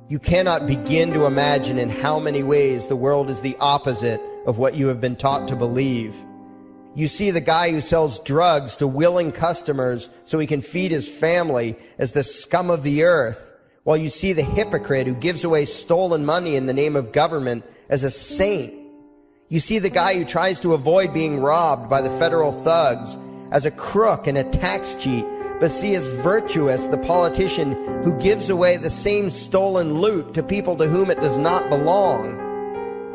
You cannot begin to imagine in how many ways the world is the opposite of what you have been taught to believe. You see the guy who sells drugs to willing customers so he can feed his family as the scum of the earth, while you see the hypocrite who gives away stolen money in the name of government as a saint. You see the guy who tries to avoid being robbed by the federal thugs as a crook and a tax cheat, but see as virtuous the politician who gives away the same stolen loot to people to whom it does not belong.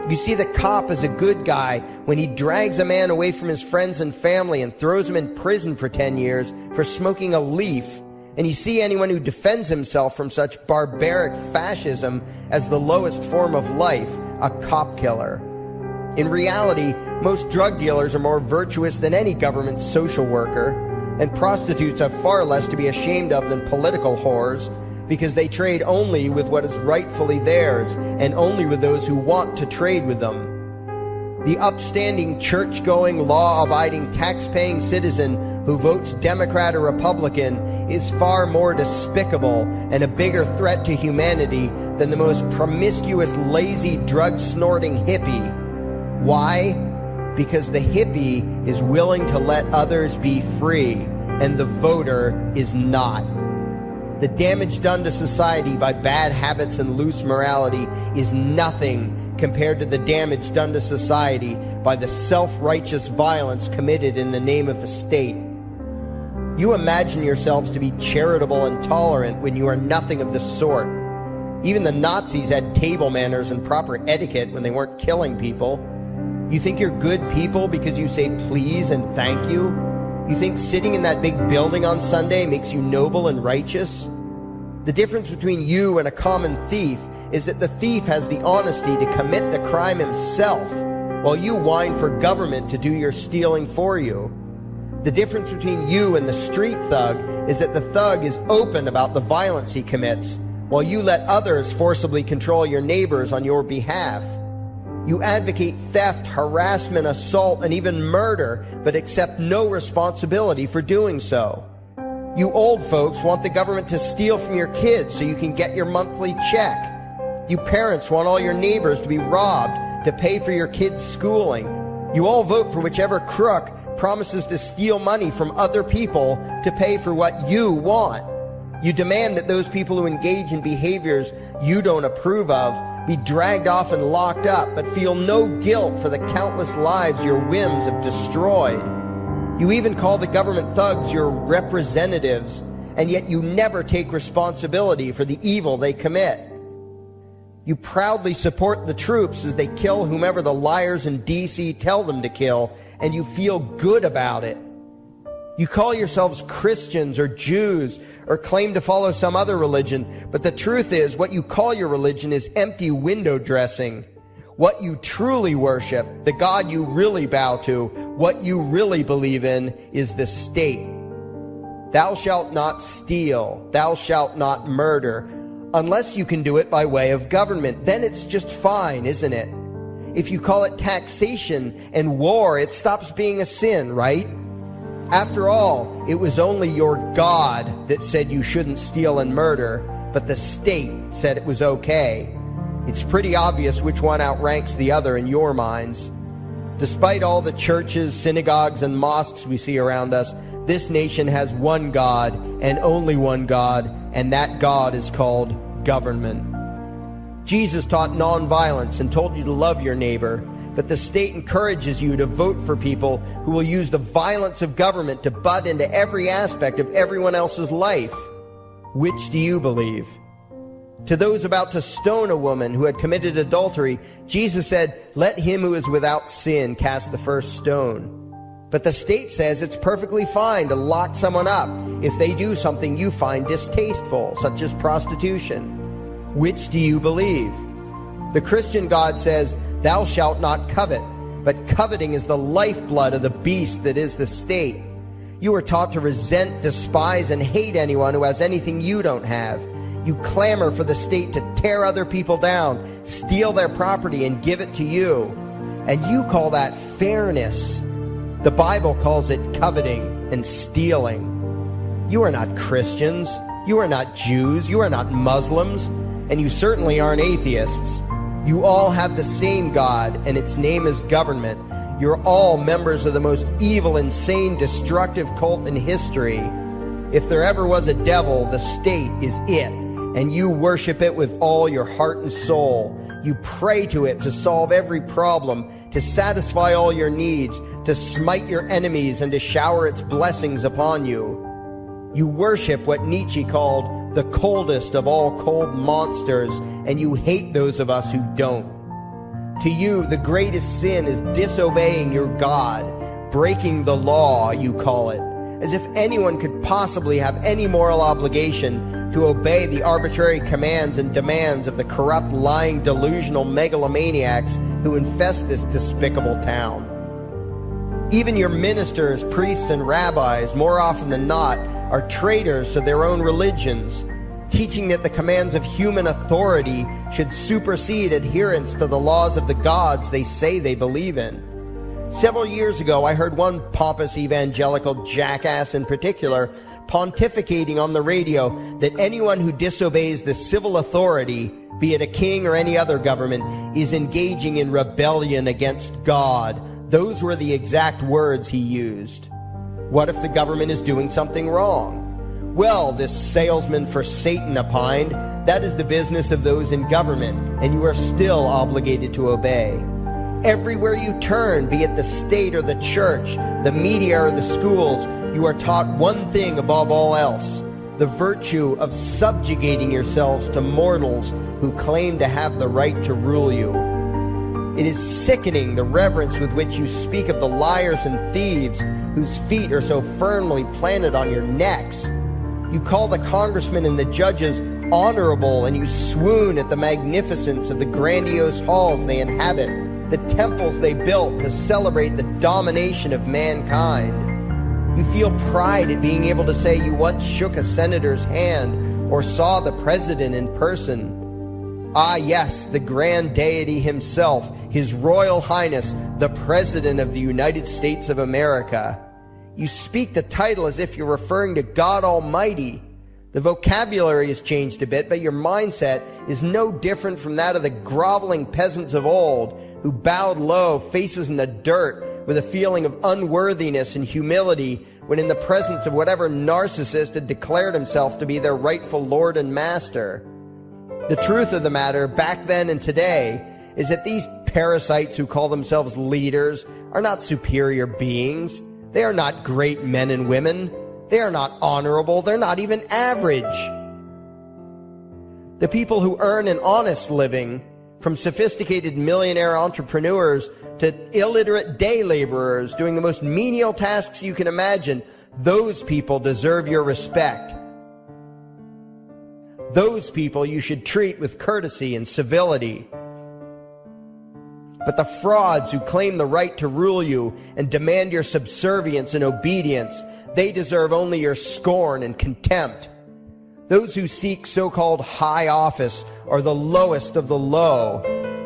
You see the cop as a good guy when he drags a man away from his friends and family and throws him in prison for 10 years for smoking a leaf. And you see anyone who defends himself from such barbaric fascism as the lowest form of life, a cop killer. In reality, most drug dealers are more virtuous than any government social worker, and prostitutes have far less to be ashamed of than political whores, because they trade only with what is rightfully theirs, and only with those who want to trade with them. The upstanding, church-going, law-abiding, tax-paying citizen who votes Democrat or Republican is far more despicable and a bigger threat to humanity than the most promiscuous, lazy, drug-snorting hippie. Why? Because the hippie is willing to let others be free, and the voter is not. The damage done to society by bad habits and loose morality is nothing compared to the damage done to society by the self-righteous violence committed in the name of the state. You imagine yourselves to be charitable and tolerant when you are nothing of the sort. Even the Nazis had table manners and proper etiquette when they weren't killing people. You think you're good people because you say please and thank you? You think sitting in that big building on Sunday makes you noble and righteous? The difference between you and a common thief is that the thief has the honesty to commit the crime himself, while you whine for government to do your stealing for you. The difference between you and the street thug is that the thug is open about the violence he commits, while you let others forcibly control your neighbors on your behalf. You advocate theft, harassment, assault, and even murder, but accept no responsibility for doing so. You old folks want the government to steal from your kids so you can get your monthly check. You parents want all your neighbors to be robbed to pay for your kids' schooling. You all vote for whichever crook promises to steal money from other people to pay for what you want. You demand that those people who engage in behaviors you don't approve of be dragged off and locked up, but feel no guilt for the countless lives your whims have destroyed. You even call the government thugs your representatives, and yet you never take responsibility for the evil they commit. You proudly support the troops as they kill whomever the liars in D.C. tell them to kill, and you feel good about it. You call yourselves Christians or Jews or claim to follow some other religion, but the truth is what you call your religion is empty window dressing. What you truly worship, the God you really bow to, what you really believe in is the state. Thou shalt not steal, thou shalt not murder, unless you can do it by way of government. Then it's just fine, isn't it? If you call it taxation and war, it stops being a sin, right? After all, it was only your God that said you shouldn't steal and murder, but the state said it was okay. It's pretty obvious which one outranks the other in your minds. Despite all the churches, synagogues, and mosques we see around us, this nation has one God and only one God, and that God is called government. Jesus taught nonviolence and told you to love your neighbor, but the state encourages you to vote for people who will use the violence of government to butt into every aspect of everyone else's life. Which do you believe? To those about to stone a woman who had committed adultery, Jesus said, "Let him who is without sin cast the first stone." But the state says it's perfectly fine to lock someone up if they do something you find distasteful, such as prostitution. Which do you believe? The Christian God says, "Thou shalt not covet," but coveting is the lifeblood of the beast that is the state. You are taught to resent, despise, and hate anyone who has anything you don't have. You clamor for the state to tear other people down, steal their property, and give it to you. And you call that fairness. The Bible calls it coveting and stealing. You are not Christians. You are not Jews. You are not Muslims. and you certainly aren't atheists. You all have the same God, and its name is government. You're all members of the most evil, insane, destructive cult in history. If there ever was a devil, the state is it, and you worship it with all your heart and soul. You pray to it to solve every problem, to satisfy all your needs, to smite your enemies, and to shower its blessings upon you. You worship what Nietzsche called the coldest of all cold monsters, and you hate those of us who don't. To you, the greatest sin is disobeying your God, breaking the law, you call it, as if anyone could possibly have any moral obligation to obey the arbitrary commands and demands of the corrupt, lying, delusional megalomaniacs who infest this despicable town. Even your ministers, priests, and rabbis, more often than not, are traitors to their own religions, teaching that the commands of human authority should supersede adherence to the laws of the gods they say they believe in. Several years ago, I heard one pompous evangelical jackass in particular pontificating on the radio that anyone who disobeys the civil authority, be it a king or any other government, is engaging in rebellion against God. Those were the exact words he used. What if the government is doing something wrong? Well, this salesman for Satan opined, that is the business of those in government, and you are still obligated to obey. Everywhere you turn, be it the state or the church, the media or the schools, you are taught one thing above all else: the virtue of subjugating yourselves to mortals who claim to have the right to rule you. It is sickening the reverence with which you speak of the liars and thieves whose feet are so firmly planted on your necks. You call the congressmen and the judges honorable, and you swoon at the magnificence of the grandiose halls they inhabit, the temples they built to celebrate the domination of mankind. You feel pride at being able to say you once shook a senator's hand or saw the president in person. Ah, yes, the grand deity himself, His Royal Highness, the President of the United States of America. You speak the title as if you're referring to God Almighty. The vocabulary has changed a bit, but your mindset is no different from that of the groveling peasants of old, who bowed low, faces in the dirt, with a feeling of unworthiness and humility when in the presence of whatever narcissist had declared himself to be their rightful lord and master. The truth of the matter, back then and today, is that these parasites who call themselves leaders are not superior beings. They are not great men and women. They are not honorable. They're not even average. The people who earn an honest living, from sophisticated millionaire entrepreneurs to illiterate day laborers doing the most menial tasks you can imagine, those people deserve your respect. Those people you should treat with courtesy and civility. But the frauds who claim the right to rule you and demand your subservience and obedience, they deserve only your scorn and contempt. Those who seek so-called high office are the lowest of the low.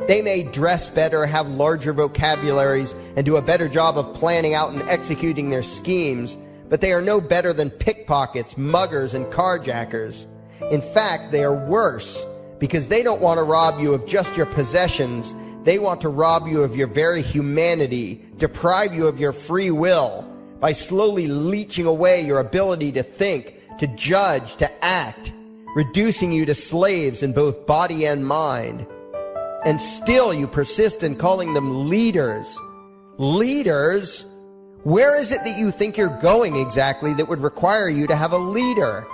They may dress better, have larger vocabularies, and do a better job of planning out and executing their schemes, but they are no better than pickpockets, muggers, and carjackers. In fact, they are worse, because they don't want to rob you of just your possessions. They want to rob you of your very humanity, deprive you of your free will, by slowly leeching away your ability to think, to judge, to act, reducing you to slaves in both body and mind. And still you persist in calling them leaders. Leaders? Where is it that you think you're going exactly that would require you to have a leader?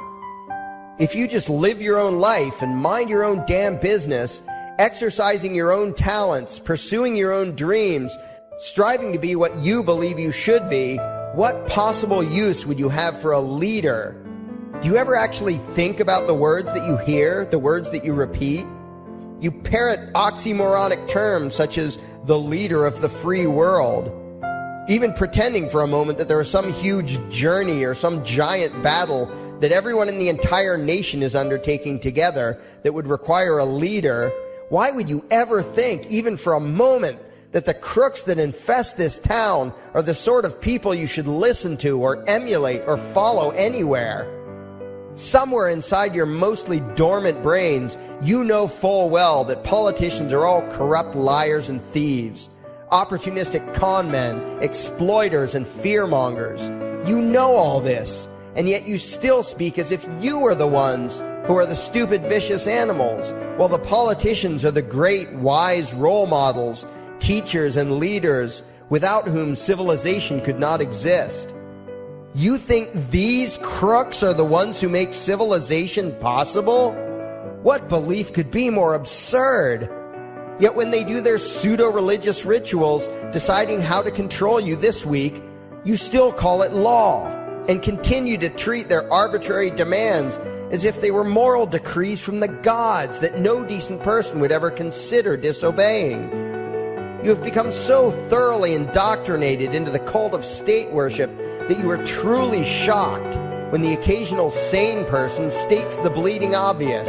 If you just live your own life and mind your own damn business, exercising your own talents, pursuing your own dreams, striving to be what you believe you should be, what possible use would you have for a leader? Do you ever actually think about the words that you hear, the words that you repeat? You parrot oxymoronic terms such as the leader of the free world, even pretending for a moment that there is some huge journey or some giant battle that everyone in the entire nation is undertaking together that would require a leader. Why would you ever think, even for a moment, that the crooks that infest this town are the sort of people you should listen to or emulate or follow anywhere? Somewhere inside your mostly dormant brains, you know full well that politicians are all corrupt liars and thieves, opportunistic con men, exploiters, and fearmongers. You know all this, and yet you still speak as if you are the ones who are the stupid, vicious animals, while the politicians are the great, wise role models, teachers, and leaders without whom civilization could not exist. You think these crooks are the ones who make civilization possible? What belief could be more absurd? Yet when they do their pseudo-religious rituals, deciding how to control you this week, you still call it law, and continue to treat their arbitrary demands as if they were moral decrees from the gods that no decent person would ever consider disobeying. You have become so thoroughly indoctrinated into the cult of state worship that you are truly shocked when the occasional sane person states the bleeding obvious.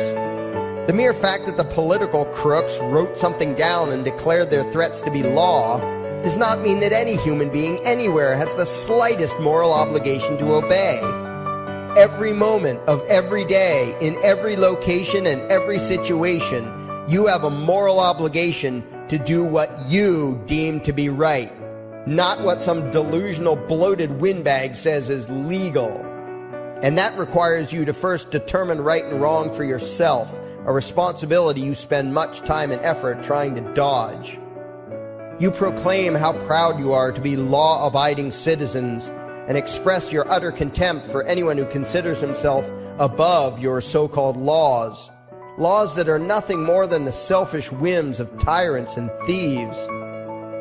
The mere fact that the political crooks wrote something down and declared their threats to be law does not mean that any human being anywhere has the slightest moral obligation to obey. Every moment of every day, in every location and every situation, you have a moral obligation to do what you deem to be right, not what some delusional bloated windbag says is legal. And that requires you to first determine right and wrong for yourself, a responsibility you spend much time and effort trying to dodge. You proclaim how proud you are to be law-abiding citizens and express your utter contempt for anyone who considers himself above your so-called laws, laws that are nothing more than the selfish whims of tyrants and thieves.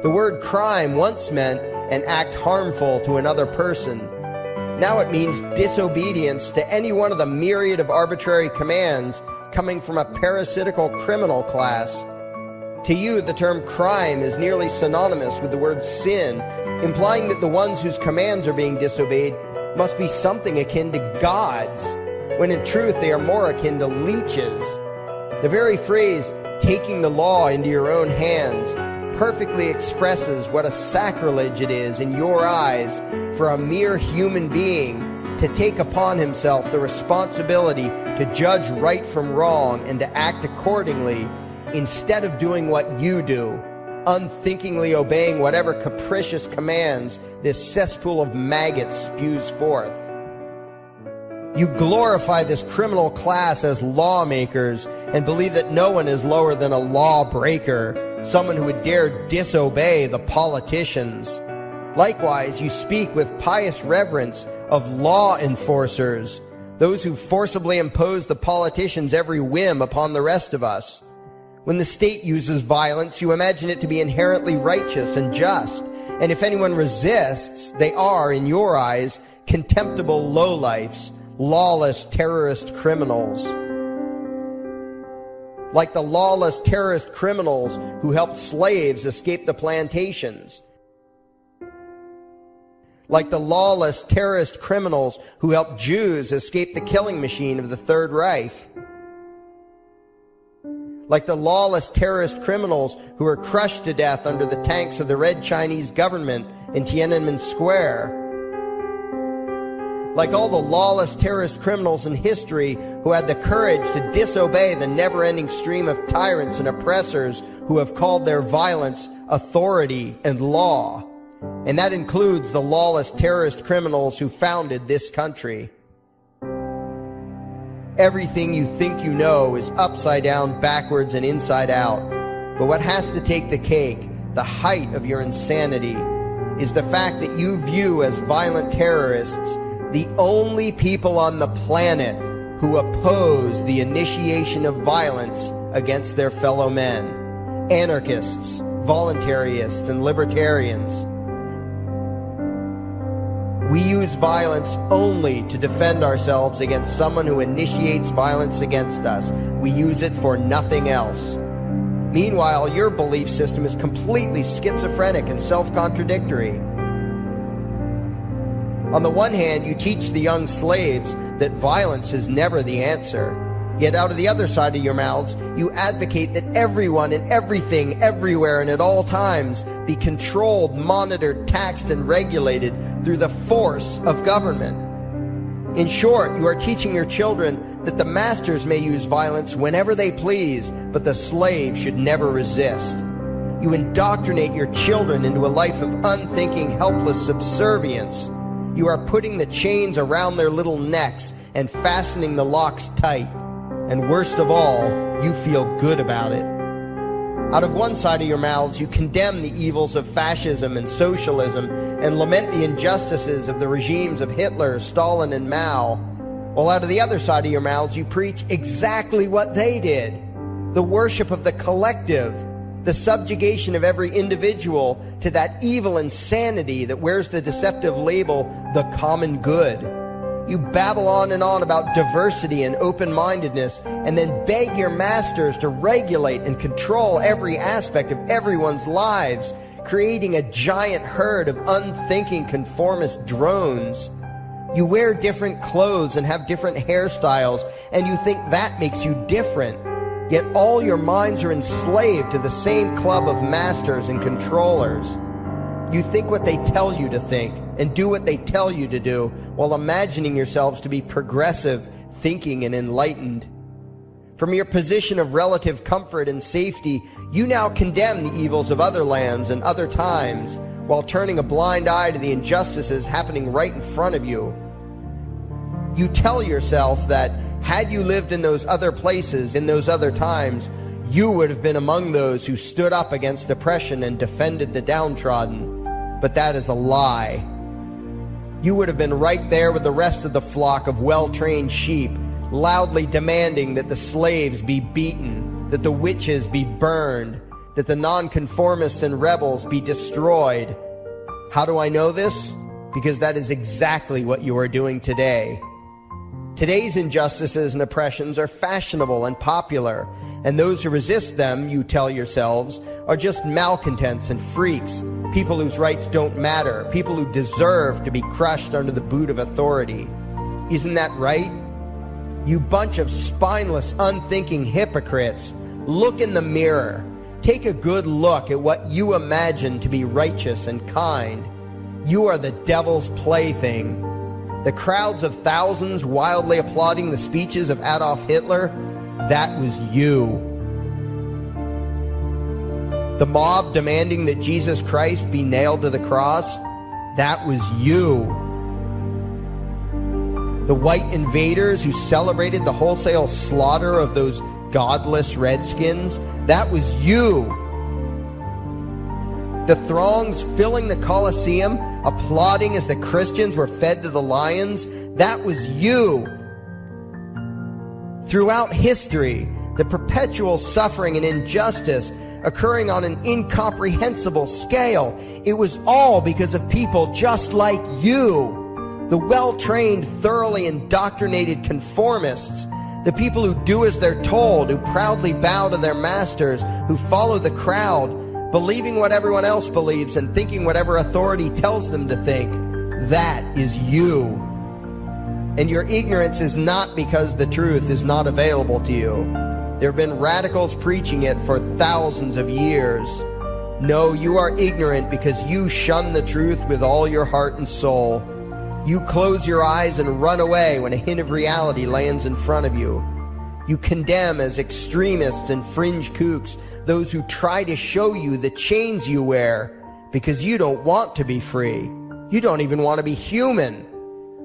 The word crime once meant an act harmful to another person. Now it means disobedience to any one of the myriad of arbitrary commands coming from a parasitical criminal class. To you, the term crime is nearly synonymous with the word sin, implying that the ones whose commands are being disobeyed must be something akin to gods, when in truth they are more akin to leeches. The very phrase, taking the law into your own hands, perfectly expresses what a sacrilege it is in your eyes for a mere human being to take upon himself the responsibility to judge right from wrong and to act accordingly, instead of doing what you do, unthinkingly obeying whatever capricious commands this cesspool of maggots spews forth. You glorify this criminal class as lawmakers and believe that no one is lower than a lawbreaker, someone who would dare disobey the politicians. Likewise, you speak with pious reverence of law enforcers, those who forcibly impose the politicians' every whim upon the rest of us. When the state uses violence, you imagine it to be inherently righteous and just, and if anyone resists, they are, in your eyes, contemptible lowlifes, lawless terrorist criminals. Like the lawless terrorist criminals who helped slaves escape the plantations. Like the lawless terrorist criminals who helped Jews escape the killing machine of the Third Reich. Like the lawless terrorist criminals who were crushed to death under the tanks of the Red Chinese government in Tiananmen Square. Like all the lawless terrorist criminals in history who had the courage to disobey the never-ending stream of tyrants and oppressors who have called their violence authority and law. And that includes the lawless terrorist criminals who founded this country. Everything you think you know is upside down, backwards, and inside out. But what has to take the cake, the height of your insanity, is the fact that you view as violent terrorists the only people on the planet who oppose the initiation of violence against their fellow men. Anarchists, voluntarists, and libertarians. We use violence only to defend ourselves against someone who initiates violence against us. We use it for nothing else. Meanwhile, your belief system is completely schizophrenic and self-contradictory. On the one hand, you teach the young slaves that violence is never the answer. Yet out of the other side of your mouths, you advocate that everyone and everything, everywhere and at all times be controlled, monitored, taxed, and regulated through the force of government. In short, you are teaching your children that the masters may use violence whenever they please, but the slave should never resist. You indoctrinate your children into a life of unthinking, helpless subservience. You are putting the chains around their little necks and fastening the locks tight. And worst of all, you feel good about it. Out of one side of your mouths, you condemn the evils of fascism and socialism and lament the injustices of the regimes of Hitler, Stalin, and Mao. While out of the other side of your mouths, you preach exactly what they did. The worship of the collective, the subjugation of every individual to that evil insanity that wears the deceptive label, the common good. You babble on and on about diversity and open-mindedness, and then beg your masters to regulate and control every aspect of everyone's lives, creating a giant herd of unthinking conformist drones. You wear different clothes and have different hairstyles, and you think that makes you different. Yet all your minds are enslaved to the same club of masters and controllers. You think what they tell you to think and do what they tell you to do while imagining yourselves to be progressive, thinking, and enlightened. From your position of relative comfort and safety, you now condemn the evils of other lands and other times while turning a blind eye to the injustices happening right in front of you. You tell yourself that had you lived in those other places, in those other times, you would have been among those who stood up against oppression and defended the downtrodden. But that is a lie. You would have been right there with the rest of the flock of well-trained sheep, loudly demanding that the slaves be beaten, that the witches be burned, that the nonconformists and rebels be destroyed. How do I know this? Because that is exactly what you are doing today. Today's injustices and oppressions are fashionable and popular, and those who resist them, you tell yourselves, are just malcontents and freaks, people whose rights don't matter, people who deserve to be crushed under the boot of authority. Isn't that right? You bunch of spineless, unthinking hypocrites, look in the mirror. Take a good look at what you imagine to be righteous and kind. You are the devil's plaything. The crowds of thousands wildly applauding the speeches of Adolf Hitler, that was you. The mob demanding that Jesus Christ be nailed to the cross, that was you. The white invaders who celebrated the wholesale slaughter of those godless redskins, that was you. The throngs filling the Colosseum, applauding as the Christians were fed to the lions, that was you. Throughout history, the perpetual suffering and injustice occurring on an incomprehensible scale, it was all because of people just like you, the well-trained, thoroughly indoctrinated conformists, the people who do as they're told, who proudly bow to their masters, who follow the crowd, believing what everyone else believes and thinking whatever authority tells them to think. That is you. And your ignorance is not because the truth is not available to you. There have been radicals preaching it for thousands of years. No, you are ignorant because you shun the truth with all your heart and soul. You close your eyes and run away when a hint of reality lands in front of you. You condemn as extremists and fringe kooks those who try to show you the chains you wear because you don't want to be free. You don't even want to be human.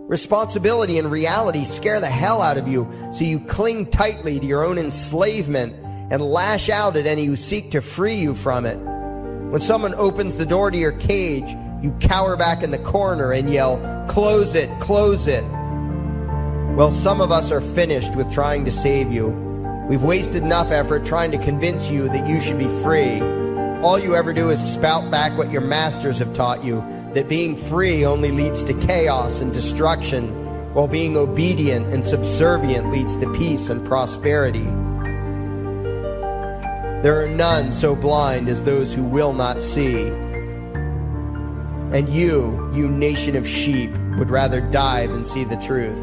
Responsibility and reality scare the hell out of you, so you cling tightly to your own enslavement and lash out at any who seek to free you from it. When someone opens the door to your cage, you cower back in the corner and yell, "Close it, close it." Well, some of us are finished with trying to save you. We've wasted enough effort trying to convince you that you should be free. All you ever do is spout back what your masters have taught you, that being free only leads to chaos and destruction, while being obedient and subservient leads to peace and prosperity. There are none so blind as those who will not see. And you nation of sheep, would rather die than see the truth.